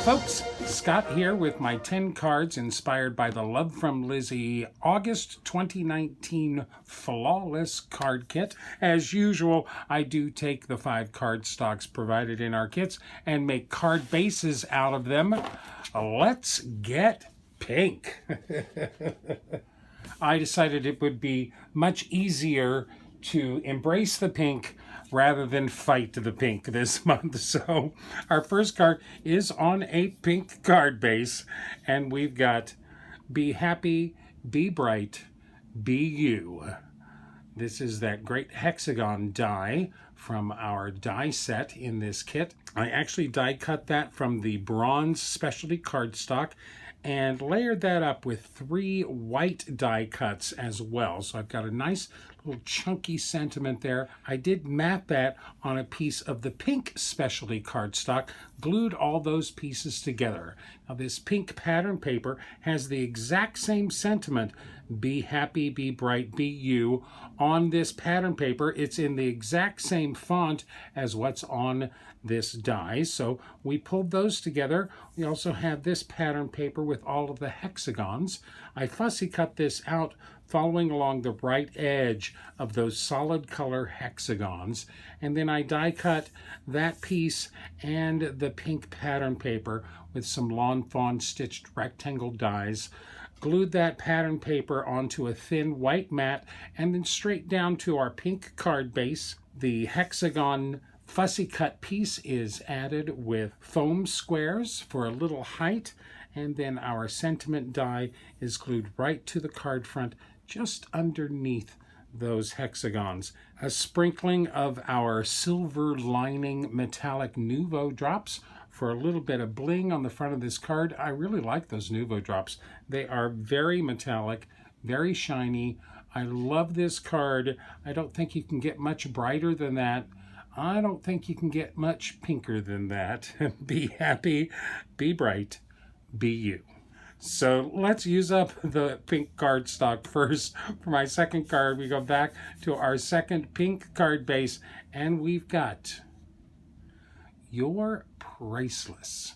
folks, Scott here with my 10 cards inspired by the Love From Lizi August 2019 Flawless Card Kit. As usual, I do take the 5 card stocks provided in our kits and make card bases out of them. Let's get pink. I decided it would be much easier to embrace the pink rather than fight the pink this month. So our first card is on a pink card base, and we've got Be Happy, Be Bright, Be You. This is that great Hexagon die from our die set in this kit. I actually die cut that from the bronze specialty cardstock and layered that up with 3 white die cuts as well. So I've got a nice little chunky sentiment there. I did map that on a piece of the pink specialty cardstock, glued all those pieces together. Now this pink pattern paper has the exact same sentiment, be happy, be bright, be you, on this pattern paper. It's in the exact same font as what's on this die, so we pulled those together. We also have this pattern paper with all of the hexagons. I fussy cut this out following along the right edge of those solid color hexagons, and then I die cut that piece and the pink pattern paper with some lawn fawn stitched rectangle dies, glued that pattern paper onto a thin white mat, and then straight down to our pink card base. The hexagon fussy cut piece is added with foam squares for a little height, and then our sentiment die is glued right to the card front just underneath those hexagons. A sprinkling of our silver lining metallic Nouveau drops for a little bit of bling on the front of this card. I really like those Nouveau drops. They are very metallic, very shiny. I love this card. I don't think you can get much brighter than that. I don't think you can get much pinker than that. Be happy, be bright, be you. So let's use up the pink cardstock first. For my second card, we go back to our second pink card base, and we've got You're Priceless.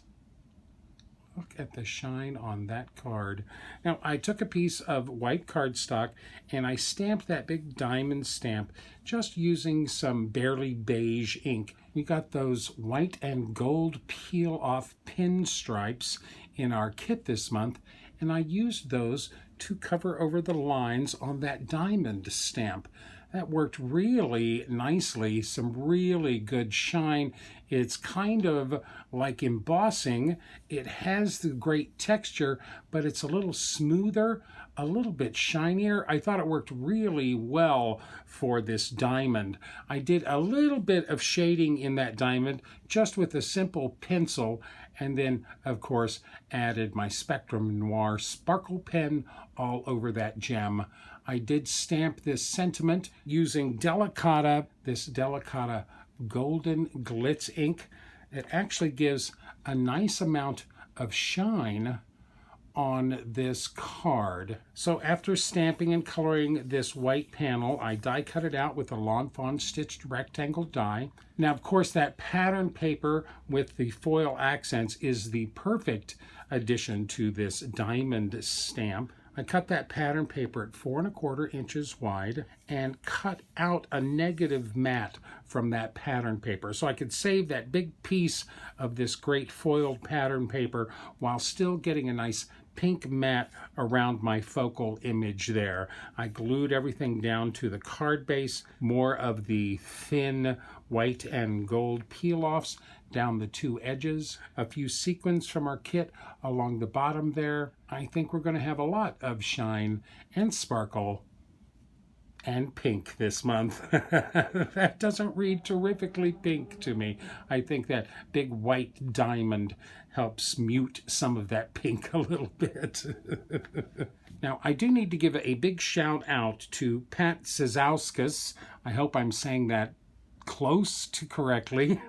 Look at the shine on that card. Now, I took a piece of white cardstock and I stamped that big diamond stamp just using some barely beige ink. We got those white and gold peel-off pinstripes in our kit this month, and I used those to cover over the lines on that diamond stamp. That worked really nicely, some really good shine. It's kind of like embossing. It has the great texture, but it's a little smoother, a little bit shinier. I thought it worked really well for this diamond. I did a little bit of shading in that diamond just with a simple pencil, and then, of course, added my Spectrum Noir sparkle pen all over that gem. I did stamp this sentiment using this Delicata golden glitz ink. It actually gives a nice amount of shine on this card. So after stamping and coloring this white panel, I die cut it out with a lawn fawn stitched rectangle die. Now, of course, that pattern paper with the foil accents is the perfect addition to this diamond stamp. I cut that pattern paper at 4 1/4 inches wide and cut out a negative mat from that pattern paper so I could save that big piece of this great foiled pattern paper while still getting a nice pink mat around my focal image there. I glued everything down to the card base, more of the thin white and gold peel-offs down the 2 edges, a few sequins from our kit along the bottom there. I think we're going to have a lot of shine and sparkle and pink this month. That doesn't read terrifically pink to me. I think that big white diamond helps mute some of that pink a little bit. Now, I do need to give a big shout out to Pat Cizauskas. I hope I'm saying that close to correctly,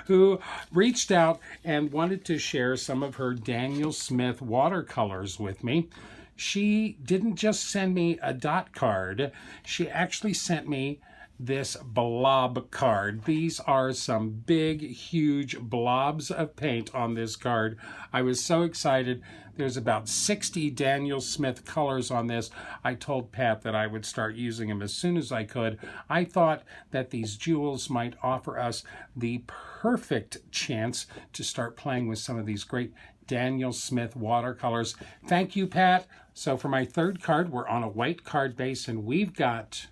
who reached out and wanted to share some of her Daniel Smith watercolors with me. she didn't just send me a dot card, she actually sent me this blob card. These are some big, huge blobs of paint on this card. I was so excited. There's about 60 Daniel Smith colors on this. I told Pat that I would start using them as soon as I could. I thought that these jewels might offer us the perfect chance to start playing with some of these great Daniel Smith watercolors. Thank you, Pat. So for my third card, we're on a white card base, and we've got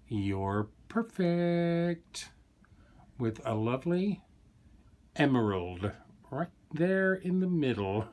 You're Perfect with a lovely emerald right there in the middle.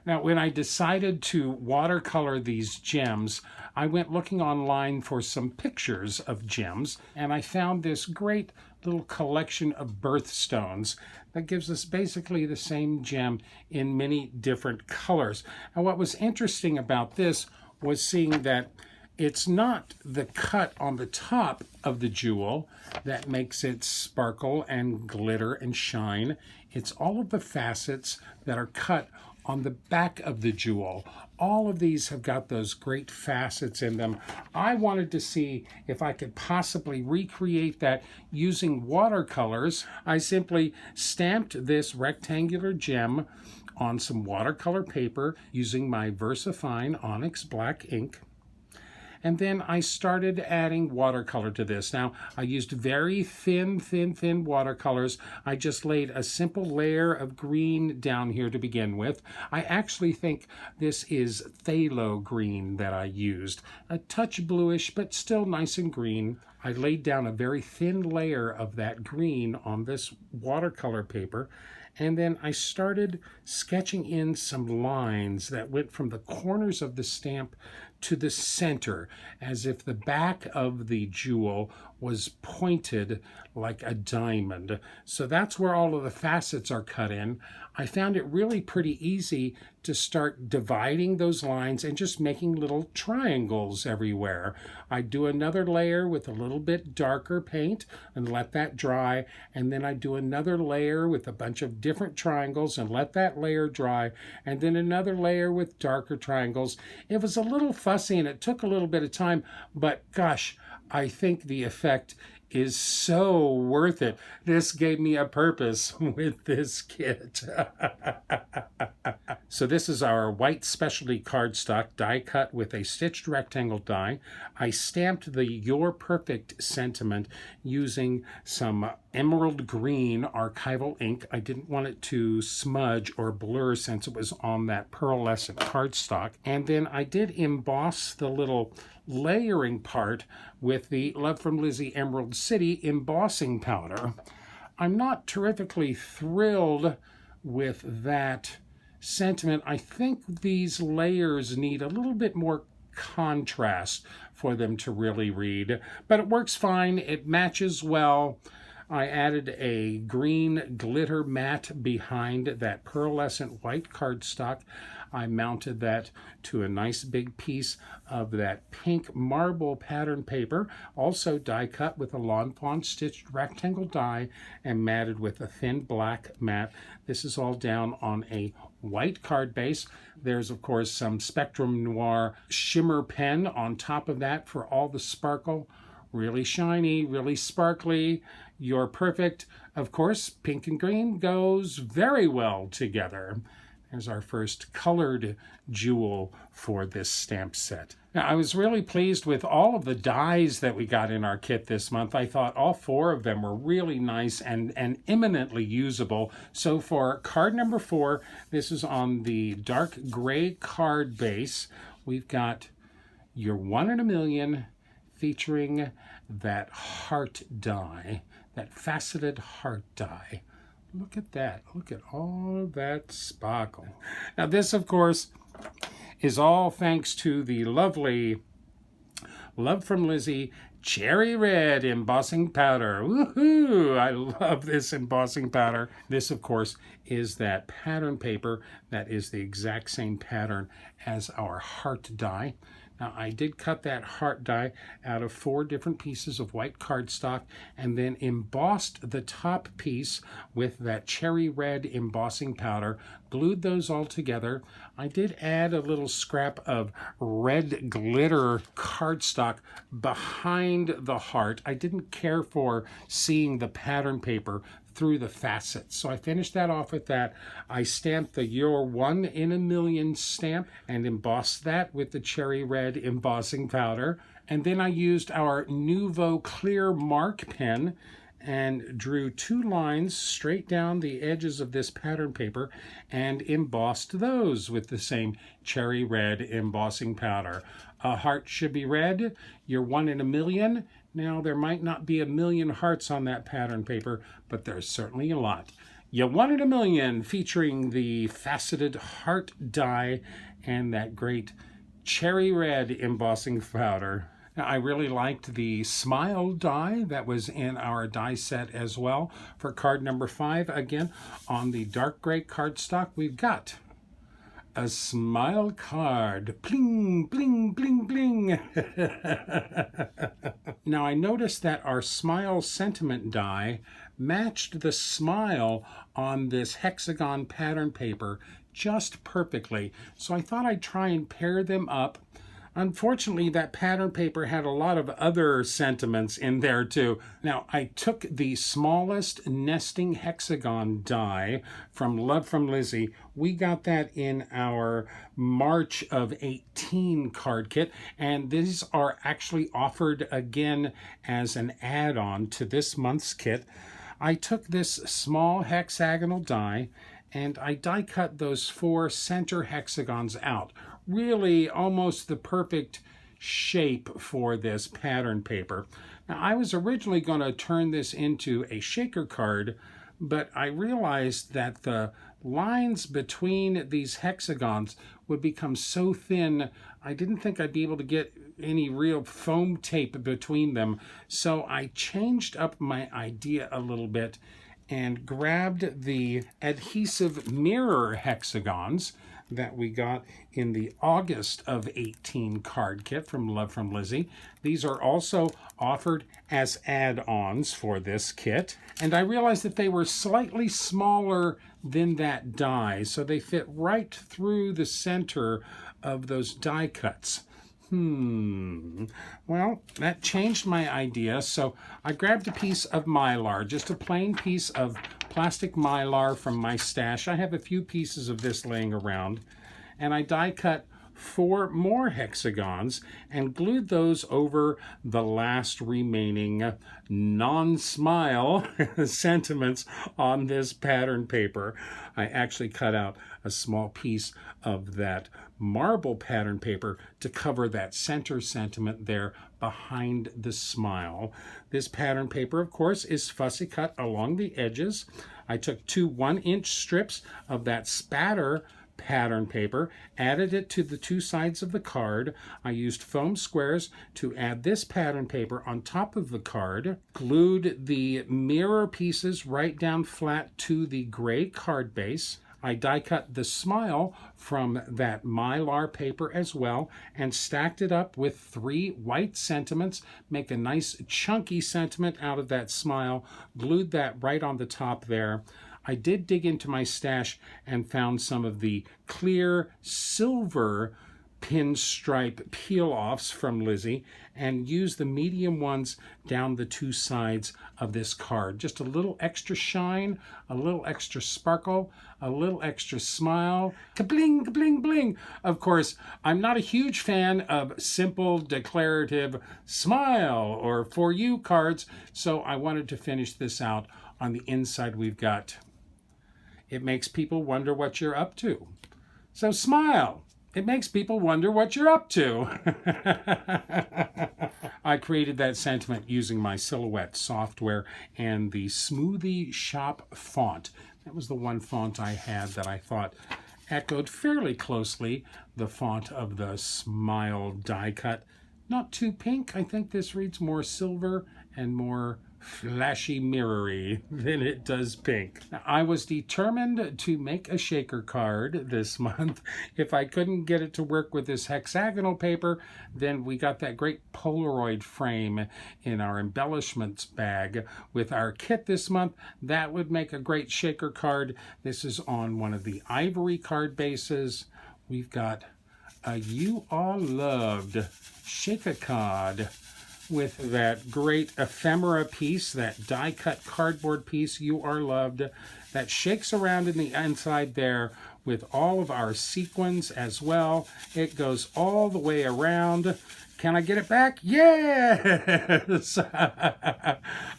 Now, when I decided to watercolor these gems, I went looking online for some pictures of gems, and I found this great little collection of birthstones that gives us basically the same gem in many different colors. And what was interesting about this was seeing that it's not the cut on the top of the jewel that makes it sparkle and glitter and shine. It's all of the facets that are cut on the back of the jewel. All of these have got those great facets in them. I wanted to see if I could possibly recreate that using watercolors. I simply stamped this rectangular gem on some watercolor paper using my VersaFine Onyx black ink. And then I started adding watercolor to this. Now, I used very thin watercolors. I just laid a simple layer of green down here to begin with. I actually think this is phthalo green that I used. A touch bluish, but still nice and green. I laid down a very thin layer of that green on this watercolor paper. And then I started sketching in some lines that went from the corners of the stamp to the center, as if the back of the jewel was pointed like a diamond. So that's where all of the facets are cut in. I found it really pretty easy to start dividing those lines and just making little triangles everywhere. I do another layer with a little bit darker paint and let that dry, and then I do another layer with a bunch of different triangles and let that layer dry, and then another layer with darker triangles. It was a little fussy and it took a little bit of time, but gosh, I think the effect is so worth it. This gave me a purpose with this kit. So this is our white specialty cardstock die cut with a stitched rectangle die. I stamped the You're Perfect sentiment using some emerald green archival ink. I didn't want it to smudge or blur since it was on that pearlescent cardstock. And then I did emboss the little layering part with the Love From Lizi Emerald City embossing powder. I'm not terrifically thrilled with that sentiment. I think these layers need a little bit more contrast for them to really read, but it works fine. It matches well. I added a green glitter mat behind that pearlescent white cardstock. I mounted that to a nice big piece of that pink marble pattern paper, also die cut with a Lawn Fawn stitched rectangle die and matted with a thin black mat. This is all down on a white card base. There's, of course, some Spectrum Noir shimmer pen on top of that for all the sparkle. Really shiny, really sparkly. You're Perfect. Of course, pink and green goes very well together. There's our first colored jewel for this stamp set. Now, I was really pleased with all of the dies that we got in our kit this month. I thought all 4 of them were really nice and eminently usable. So for card number 4, this is on the dark gray card base. We've got You're 1 in a Million featuring that heart die, that faceted heart die. Look at that. Look at all that sparkle. Now this, of course, is all thanks to the lovely Love From Lizi Cherry Red embossing powder. Woohoo! I love this embossing powder. This, of course, is that pattern paper that is the exact same pattern as our heart die. Now, I did cut that heart die out of 4 different pieces of white cardstock and then embossed the top piece with that cherry red embossing powder, glued those all together. I did add a little scrap of red glitter cardstock behind the heart. I didn't care for seeing the pattern paper through the facets. So I finished that off with that. I stamped the You're 1 in a Million stamp and embossed that with the cherry red embossing powder. And then I used our Nuvo clear mark pen and drew 2 lines straight down the edges of this pattern paper and embossed those with the same cherry red embossing powder. A heart should be red. You're 1 in a million. Now, there might not be a million hearts on that pattern paper, but there's certainly a lot. You're 1 in a million, featuring the faceted heart die and that great cherry red embossing powder. Now, I really liked the smile die that was in our die set as well. For card number 5, again, on the dark gray cardstock, we've got a smile card. Bling, bling, bling, bling. Now, I noticed that our smile sentiment die matched the smile on this hexagon pattern paper just perfectly. So I thought I'd try and pair them up. Unfortunately, that pattern paper had a lot of other sentiments in there too. Now, I took the smallest nesting hexagon die from Love From Lizi. We got that in our March of 18 card kit, and these are actually offered again as an add-on to this month's kit. I took this small hexagonal die and I die cut those 4 center hexagons out. Really almost the perfect shape for this pattern paper. Now, I was originally going to turn this into a shaker card, but I realized that the lines between these hexagons would become so thin, I didn't think I'd be able to get any real foam tape between them. So I changed up my idea a little bit and grabbed the adhesive mirror hexagons that we got in the August of 18 card kit from Love From Lizi. These are also offered as add-ons for this kit. And I realized that they were slightly smaller than that die, so they fit right through the center of those die cuts. Well, that changed my idea, so I grabbed a piece of Mylar, just a plain piece of plastic Mylar from my stash. I have a few pieces of this laying around, and I die cut 4 more hexagons and glued those over the last remaining non-smile sentiments on this pattern paper. I actually cut out a small piece of that marble pattern paper to cover that center sentiment there behind the smile. This pattern paper, of course, is fussy cut along the edges. I took 2 1-inch strips of that spatter pattern paper, added it to the 2 sides of the card. I used foam squares to add this pattern paper on top of the card, glued the mirror pieces right down flat to the gray card base. I die cut the smile from that Mylar paper as well and stacked it up with 3 white sentiments, make a nice chunky sentiment out of that smile, glued that right on the top there. I did dig into my stash and found some of the clear silver pinstripe peel-offs from Lizi and used the medium ones down the 2 sides of this card. Just a little extra shine, a little extra sparkle, a little extra smile. Ka-bling, ka-bling, bling. Of course, I'm not a huge fan of simple declarative smile or for you cards, so I wanted to finish this out. On the inside, we've got, it makes people wonder what you're up to. So smile. It makes people wonder what you're up to. I created that sentiment using my Silhouette software and the Smoothie Shop font. That was the one font I had that I thought echoed fairly closely the font of the Smile die cut. Not too pink. I think this reads more silver and more flashy mirrory than it does pink. Now, I was determined to make a shaker card this month. If I couldn't get it to work with this hexagonal paper, then we got that great Polaroid frame in our embellishments bag with our kit this month. That would make a great shaker card. This is on one of the ivory card bases. We've got a You Are Loved shaker card with that great ephemera piece, that die-cut cardboard piece, You Are Loved, that shakes around in the inside there with all of our sequins as well. It goes all the way around. Can I get it back? Yes!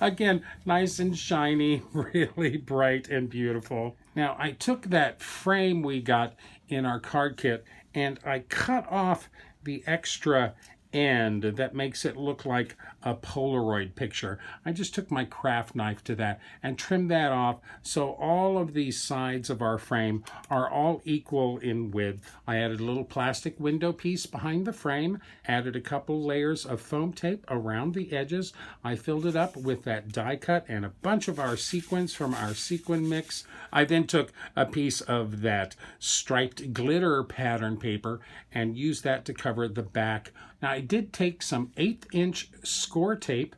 Again, nice and shiny, really bright and beautiful. Now, I took that frame we got in our card kit and I cut off the extra end that makes it look like a Polaroid picture. I just took my craft knife to that and trimmed that off so all of these sides of our frame are all equal in width. I added a little plastic window piece behind the frame, added a couple layers of foam tape around the edges. I filled it up with that die cut and a bunch of our sequins from our sequin mix. I then took a piece of that striped glitter pattern paper and used that to cover the back. Now, I did take some 1/8" score tape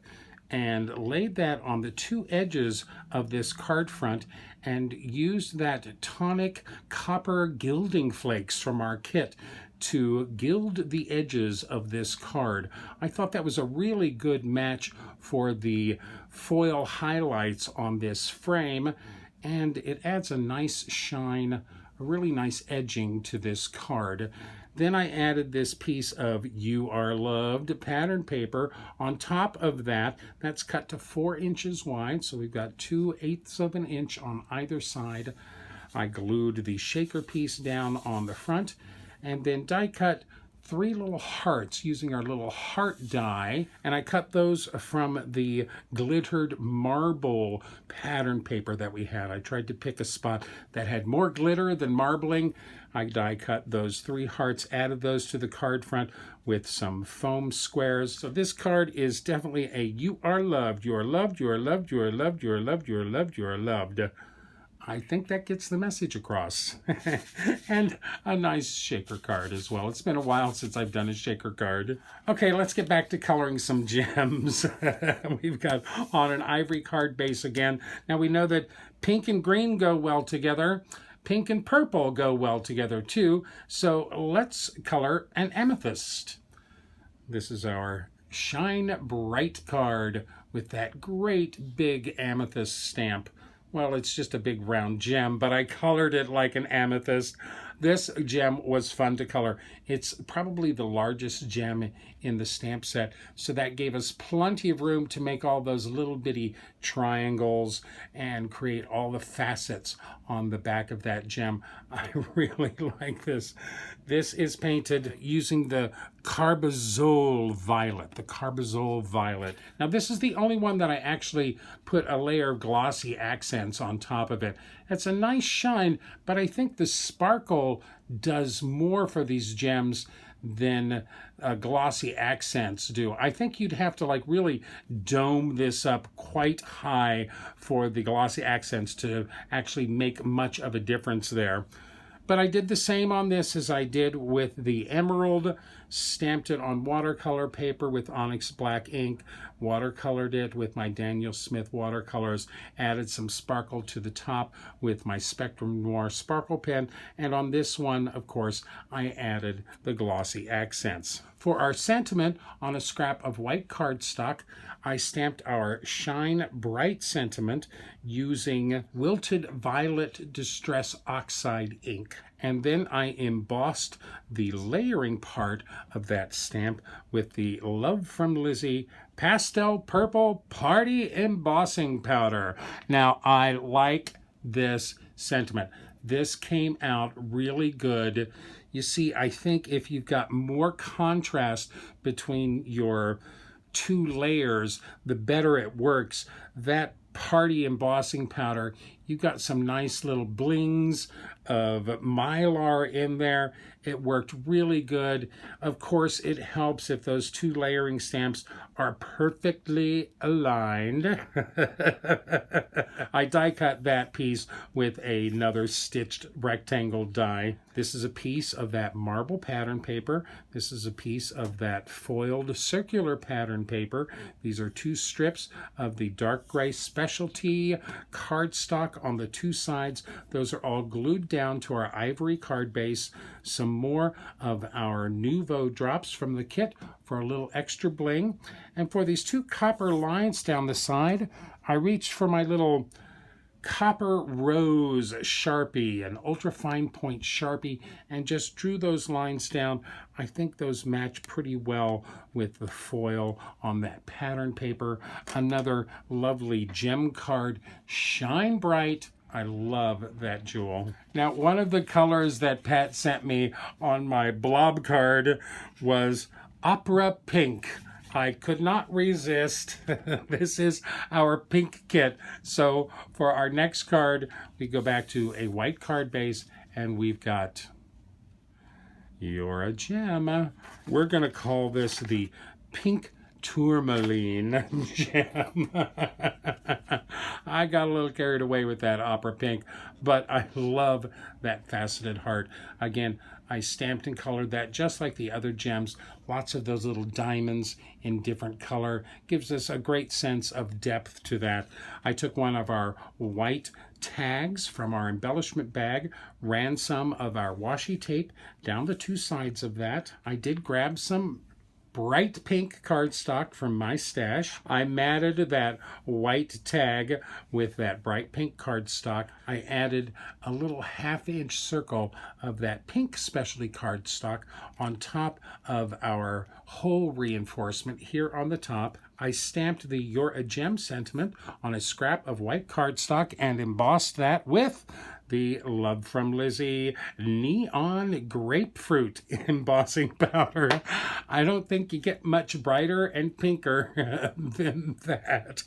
and laid that on the two edges of this card front and used that tonic copper gilding flakes from our kit to gild the edges of this card. I thought that was a really good match for the foil highlights on this frame, and it adds a nice shine, a really nice edging to this card. Then I added this piece of You Are Loved pattern paper on top of that. That's cut to 4 inches wide, so we've got 2/8 of an inch on either side. I glued the shaker piece down on the front and then die cut 3 little hearts using our little heart die, and I cut those from the glittered marble pattern paper that we had. I tried to pick a spot that had more glitter than marbling. I die cut those 3 hearts, added those to the card front with some foam squares. So this card is definitely a You Are Loved, You Are Loved, You Are Loved, You Are Loved, You Are Loved, You Are Loved, You Are Loved. I think that gets the message across. And a nice shaker card as well. It's been a while since I've done a shaker card. Okay, let's get back to coloring some gems. We've got on an ivory card base again. Now we know that pink and green go well together. Pink and purple go well together too. So let's color an amethyst. This is our Shine Bright card with that great big amethyst stamp. Well, it's just a big round gem, but I colored it like an amethyst. This gem was fun to color. It's probably the largest gem in the stamp set, so that gave us plenty of room to make all those little bitty triangles and create all the facets on the back of that gem. I really like this. This is painted using the carbazole violet. Now, this is the only one that I actually put a layer of glossy accents on top of it. It's a nice shine, but I think the sparkle does more for these gems than glossy accents do. I think you'd have to like really dome this up quite high for the glossy accents to actually make much of a difference there. But I did the same on this as I did with the emerald, stamped it on watercolor paper with onyx black ink, watercolored it with my Daniel Smith watercolors, added some sparkle to the top with my Spectrum Noir sparkle pen, and on this one, of course, I added the glossy accents. For our sentiment, on a scrap of white cardstock, I stamped our Shine Bright sentiment using Wilted Violet Distress Oxide ink. And then I embossed the layering part of that stamp with the Love From Lizi Pastel Purple Party Embossing Powder. Now, I like this sentiment. This came out really good. You see, I think if you've got more contrast between your 2 layers, the better it works. That party embossing powder You've got some nice little blings of Mylar in there. It worked really good. Of course, it helps if those two layering stamps are perfectly aligned. I die cut that piece with another stitched rectangle die. This is a piece of that marble pattern paper. This is a piece of that foiled circular pattern paper. These are two strips of the dark gray specialty cardstock on the two sides. Those are all glued down to our ivory card base. Some more of our Nouveau drops from the kit for a little extra bling. And for these two copper lines down the side, I reached for my little copper rose Sharpie, an ultra fine point Sharpie, and just drew those lines down. I think those match pretty well with the foil on that pattern paper. Another lovely gem card, Shine Bright. I love that jewel. Now, one of the colors that Pat sent me on my blob card was Opera Pink. I could not resist. This is our pink kit. So for our next card, we go back to a white card base, and we've got You're a Gem. We're going to call this the Pink Tourmaline gem. I got a little carried away with that opera pink, but I love that faceted heart. Again, I stamped and colored that just like the other gems. Lots of those little diamonds in different color. Gives us a great sense of depth to that. I took one of our white tags from our embellishment bag, ran some of our washi tape down the two sides of that. I did grab some bright pink cardstock from my stash. I matted that white tag with that bright pink cardstock. I added a little half-inch circle of that pink specialty cardstock on top of our hole reinforcement here on the top. I stamped the You're a Gem sentiment on a scrap of white cardstock and embossed that with the Love From Lizi Neon Grapefruit embossing powder. I don't think you get much brighter and pinker than that.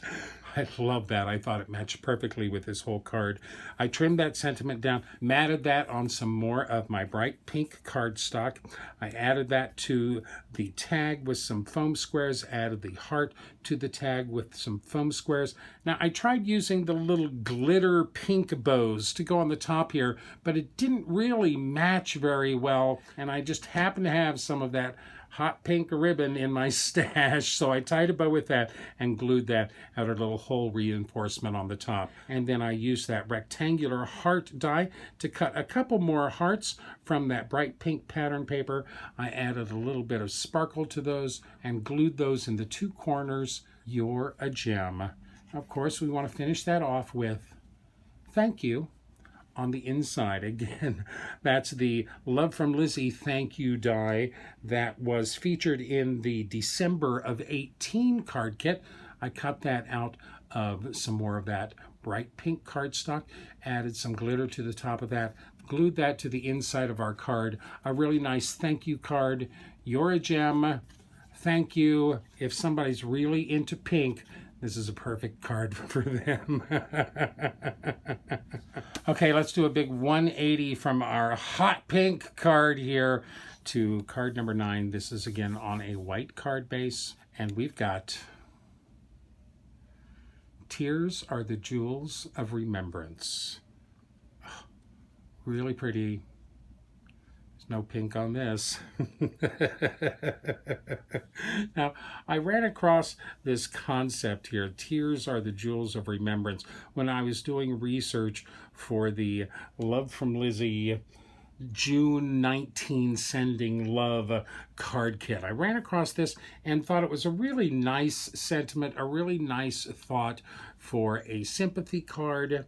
I love that. I thought it matched perfectly with this whole card. I trimmed that sentiment down, matted that on some more of my bright pink cardstock. I added that to the tag with some foam squares, added the heart to the tag with some foam squares. Now, I tried using the little glitter pink bows to go on the top here, but it didn't really match very well, and I just happened to have some of that hot pink ribbon in my stash, so I tied a bow with that and glued that at a little hole reinforcement on the top. And then I used that rectangular heart die to cut a couple more hearts from that bright pink pattern paper. I added a little bit of sparkle to those and glued those in the two corners. You're a Gem. Of course, we want to finish that off with Thank You on the inside. Again, that's the Love From Lizi Thank You die that was featured in the December of 18 card kit. I cut that out of some more of that bright pink cardstock, added some glitter to the top of that, glued that to the inside of our card. A really nice thank you card. You're a Gem. Thank you. If somebody's really into pink, this is a perfect card for them. Okay, let's do a big 180 from our hot pink card here to card number 9. This is again on a white card base, and we've got Tears Are the Jewels of Remembrance. Oh, really pretty. There's no pink on this. Now, I ran across this concept here, Tears Are the Jewels of Remembrance, when I was doing research for the Love From Lizi June 19 Sending Love card kit. I ran across this and thought it was a really nice sentiment, a really nice thought for a sympathy card.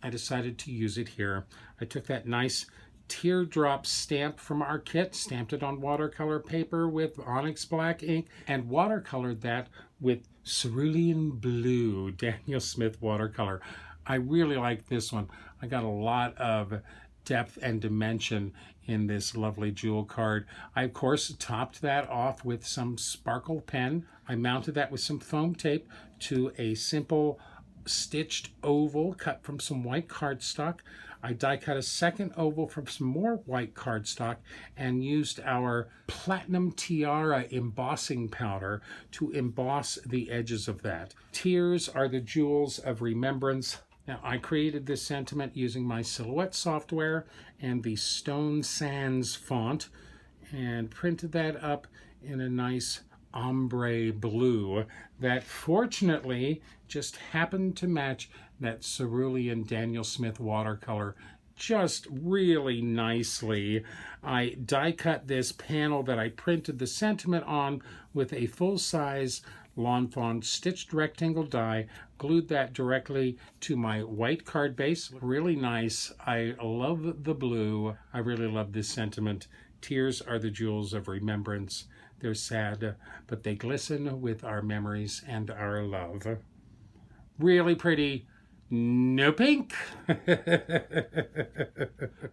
I decided to use it here. I took that nice teardrop stamp from our kit, stamped it on watercolor paper with onyx black ink, and watercolored that with cerulean blue Daniel Smith watercolor. I really like this one. I got a lot of depth and dimension in this lovely jewel card. I, of course, topped that off with some sparkle pen. I mounted that with some foam tape to a simple stitched oval cut from some white cardstock. I die cut a second oval from some more white cardstock and used our Platinum Tiara embossing powder to emboss the edges of that. Tears are the jewels of remembrance. Now, I created this sentiment using my Silhouette software and the Stone Sans font and printed that up in a nice ombre blue that fortunately just happened to match that cerulean Daniel Smith watercolor just really nicely. I die cut this panel that I printed the sentiment on with a full-size Lawn Fawn stitched rectangle die, glued that directly to my white card base. Really nice. I love the blue. I really love this sentiment. Tears are the jewels of remembrance. They're sad, but they glisten with our memories and our love. Really pretty. No pink.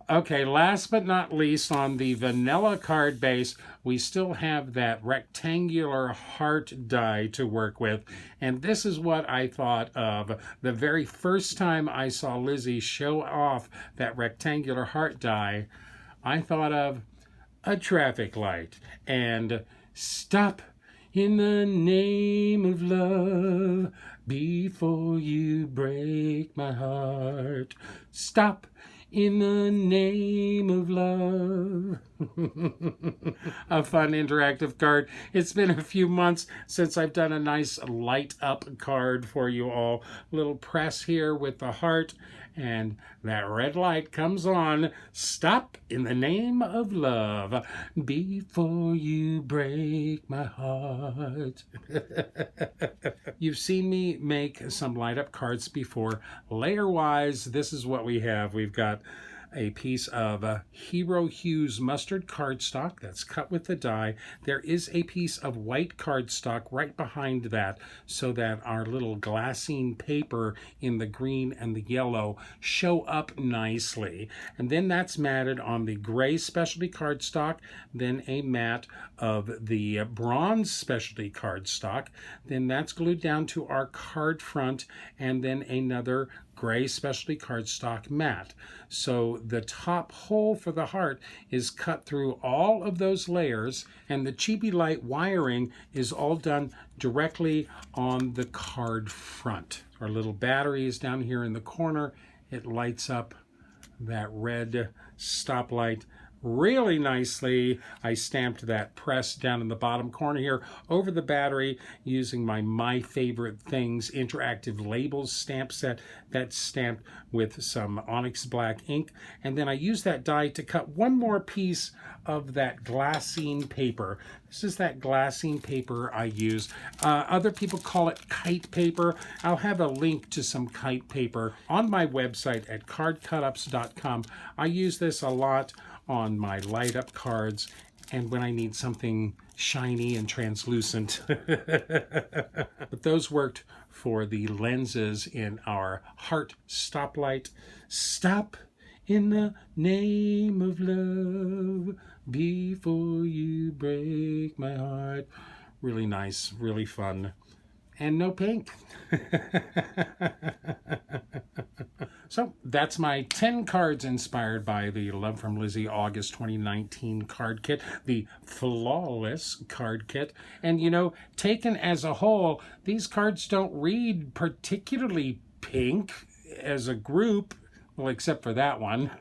Okay, last but not least, on the vanilla card base, we still have that rectangular heart die to work with. And this is what I thought of the very first time I saw Lizi show off that rectangular heart die. I thought of a traffic light and stop in the name of love before you break my heart. Stop in the name of love. A fun interactive card. It's been a few months since I've done a nice light up card for you all. Little press here with the heart, and that red light comes on. Stop in the name of love before you break my heart. You've seen me make some light up cards before. Layer wise, this is what we have. We've got a piece of Hero Hues mustard cardstock that's cut with the die. There is a piece of white cardstock right behind that so that our little glassine paper in the green and the yellow show up nicely. And then that's matted on the gray specialty cardstock, then a mat of the bronze specialty cardstock. Then that's glued down to our card front, and then another gray specialty cardstock mat. So the top hole for the heart is cut through all of those layers, and the chibi light wiring is all done directly on the card front. Our little battery is down here in the corner. It lights up that red stoplight really nicely. I stamped that press down in the bottom corner here over the battery using my Favorite Things interactive labels stamp set that's stamped with some onyx black ink. And then I used that die to cut one more piece of that glassine paper. This is that glassine paper I use. Other people call it kite paper. I'll have a link to some kite paper on my website at CardCutups.com. I use this a lot on my light up cards and when I need something shiny and translucent. But those worked for the lenses in our heart stoplight. Stop in the name of love before you break my heart. Really nice, really fun. And no pink. So that's my 10 cards inspired by the Love from Lizi August 2019 card kit, the Flawless card kit. And you know, taken as a whole, these cards don't read particularly pink as a group. Well, except for that one.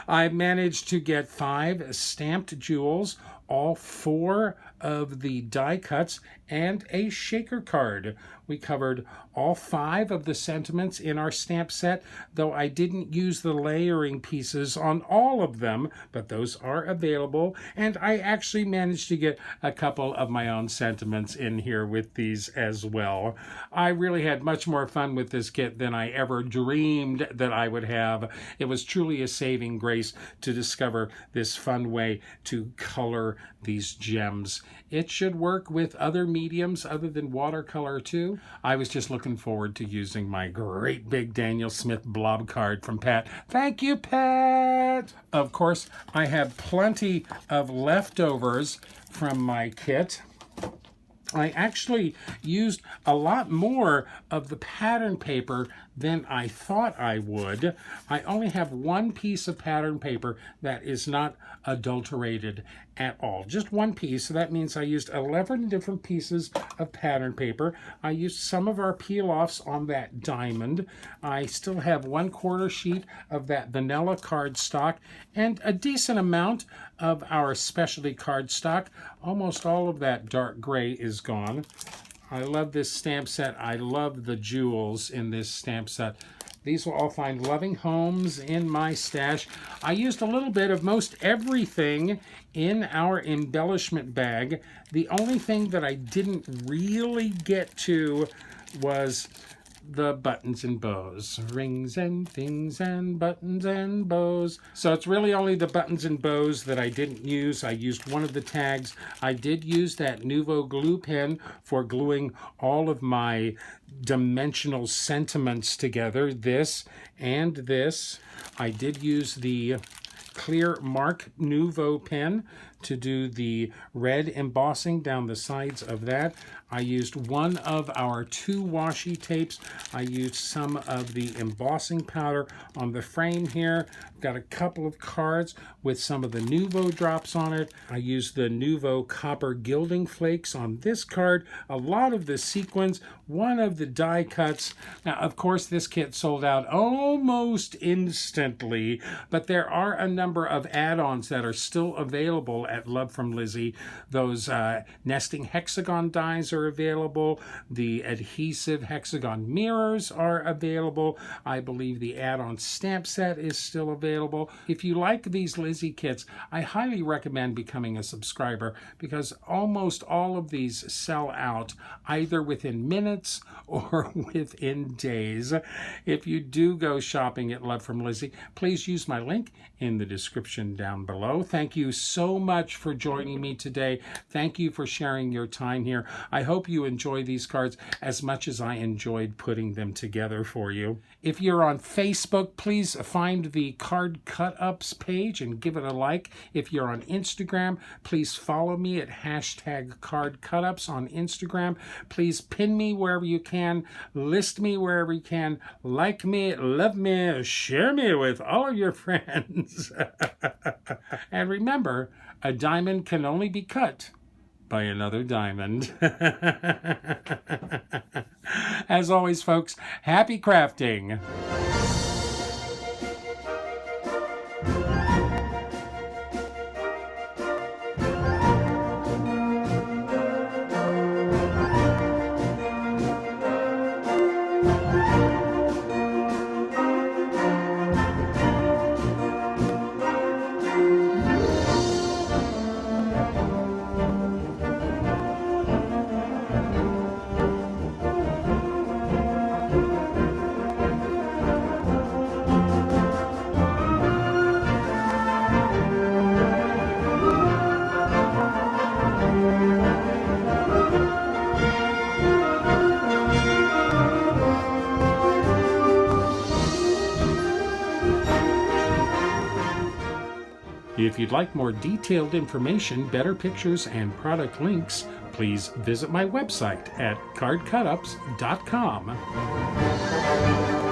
I managed to get 5 stamped jewels, all 4 of the die cuts, and a shaker card. We covered all 5 of the sentiments in our stamp set, though I didn't use the layering pieces on all of them, but those are available. And I actually managed to get a couple of my own sentiments in here with these as well. I really had much more fun with this kit than I ever dreamed that I would have. It was truly a saving grace to discover this fun way to color these gems. It should work with other mediums other than watercolor too. I was just looking forward to using my great big Daniel Smith blob card from Pat. Thank you, Pat! Of course, I have plenty of leftovers from my kit. I actually used a lot more of the pattern paper than I thought I would. I only have one piece of pattern paper that is not adulterated at all. Just one piece. So that means I used 11 different pieces of pattern paper. I used some of our peel-offs on that diamond. I still have 1/4 sheet of that vanilla cardstock and a decent amount of our specialty cardstock. Almost all of that dark gray is gone. I love this stamp set. I love the jewels in this stamp set. These will all find loving homes in my stash. I used a little bit of most everything in our embellishment bag. The only thing that I didn't really get to was the buttons and bows. Rings and things and buttons and bows. So it's really only the buttons and bows that I didn't use. I used one of the tags. I did use that Nouveau glue pen for gluing all of my dimensional sentiments together. This and this. I did use the clear Mark Nouveau pen to do the red embossing down the sides of that. I used one of our 2 washi tapes. I used some of the embossing powder on the frame here. Got a couple of cards with some of the Nouveau drops on it. I used the Nouveau copper gilding flakes on this card. A lot of the sequins, one of the die cuts. Now, of course, this kit sold out almost instantly, but there are a number of add-ons that are still available at Love From Lizi. Those nesting hexagon dies are available. The adhesive hexagon mirrors are available. I believe the add-on stamp set is still available. If you like these Lizi kits, I highly recommend becoming a subscriber because almost all of these sell out either within minutes or within days. If you do go shopping at Love From Lizi, please use my link in the description down below. Thank you so much for joining me today. Thank you for sharing your time here. I hope you enjoy these cards as much as I enjoyed putting them together for you. If you're on Facebook, please find the CardCutups page and give it a like. If you're on Instagram, please follow me at #CardCutups on Instagram. Please pin me wherever you can, list me wherever you can, like me, love me, share me with all of your friends. And remember, a diamond can only be cut by another diamond. As always, folks, happy crafting. If you'd like more detailed information, better pictures, and product links, please visit my website at cardcutups.com.